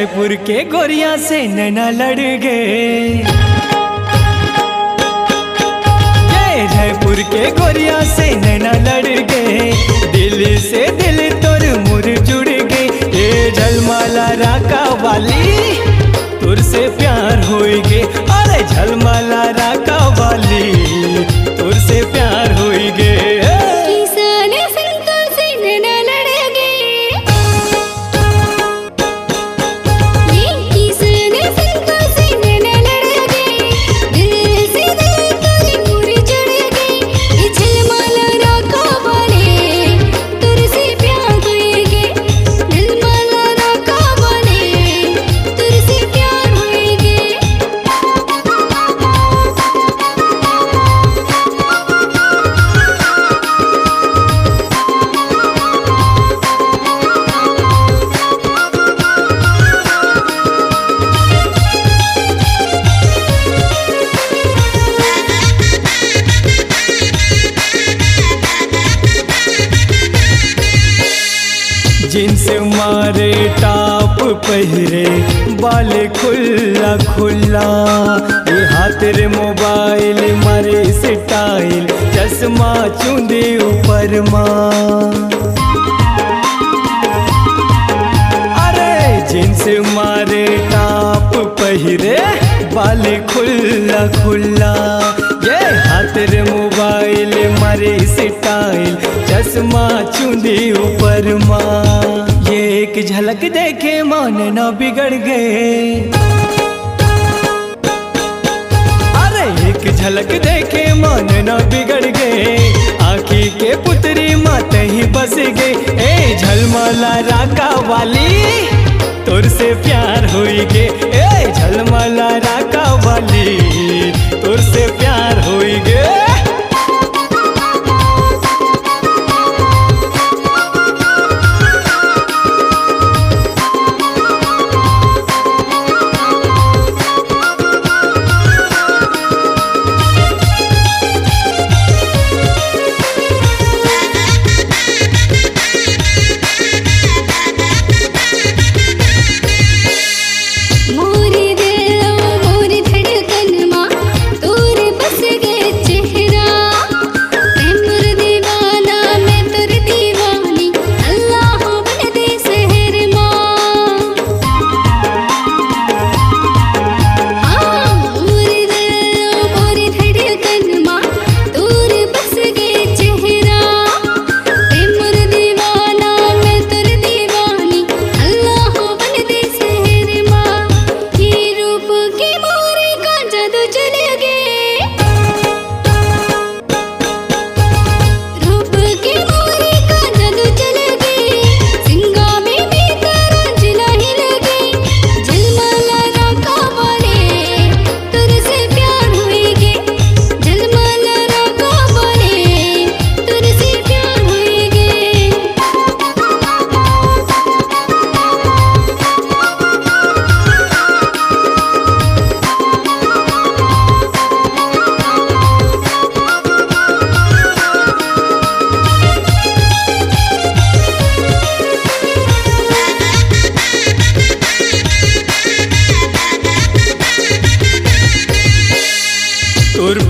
जयपुर के गोरिया से नैना लड़ गए, जयपुर के गोरिया से नैना लड़ गए, दिल से दिल तोर मुर जुड़ गए। ये झलमाला राका वाली तुर से प्यार होई गे, अरे झलमाला राका वाली तुर से प्यार होई गे। जींस मारे टाप पहरे, बाल खुल्ला खुल्ला, ये हाथ रे मोबाइल मारे स्टाइल, चश्मा चूंदे ऊपर माँ। अरे जींस मारे टाप पहरे, बाल खुल्ला खुल्ला, ये हाथ रे मोबाइल मारे स्टाइल, चश्मा चूंदे ऊपर माँ। ये एक झलक देखे मन न बिगड़ गए, अरे एक झलक देखे मन न बिगड़ गए, आँखी के पुतरी मात ही बस गए। ए झलमाला राका वाली तुर से प्यार हुई गे, ए झलमाला राका वाली तुर से प्यार हुई गे।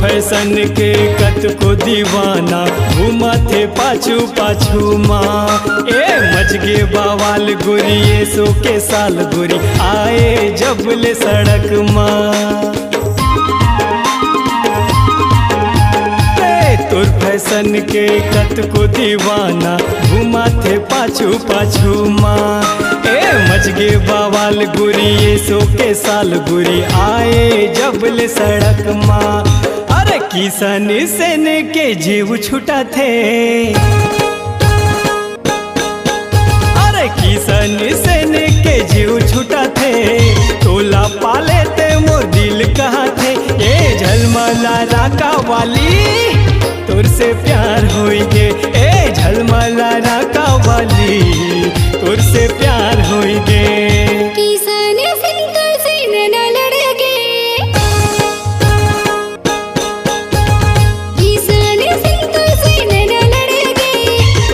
फैशन के कत को दीवाना, घूमा थे पाछू पाछू माँ। ए मजगे बावाल गुरिये सो के साल गुरी, आए जब ले सड़क माँ। तुर फैशन के कत को दीवाना, घूमा थे पाछू पाछू माँ। ए मजगे बावाल गुरिये सो के साल गुरी, आए जब ले सड़क माँ। अरे किसान सेन के जीव छुटा थे, अरे किसान सेन के जीव छुटा थे, तोला पाले ते मोर दिल कहाँ थे। ए झलमाला राका वाली तुर से प्यार होई गे, ए झलमाला राका वाली तुर से प्यार होई गे।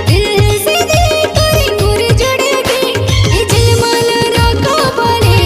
दिल से दिल तोरी मुर जुड़ गए, झलमाला राका वाले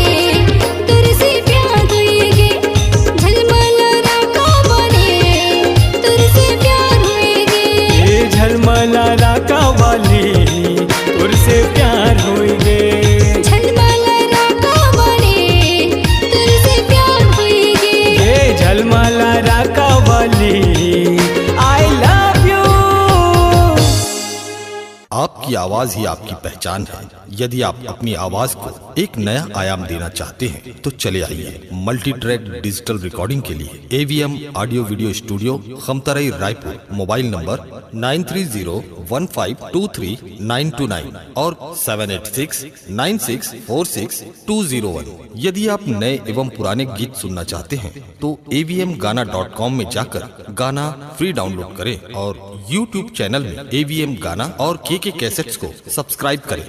आपकी आवाज ही आपकी पहचान है। यदि आप अपनी आवाज को एक नया आयाम देना चाहते हैं तो चले आइए मल्टी ट्रैक डिजिटल रिकॉर्डिंग के लिए AVM audio video studio, Khamtarai, Raipur. Mobile number 9301523929 और 7869646201। यदि आप नए एवं पुराने गीत सुनना चाहते हैं तो avmgana.com में जाकर गाना फ्री डाउनलोड करें और YouTube चैनल में AVM गाना और KK कैसेट्स को सब्सक्राइब करें।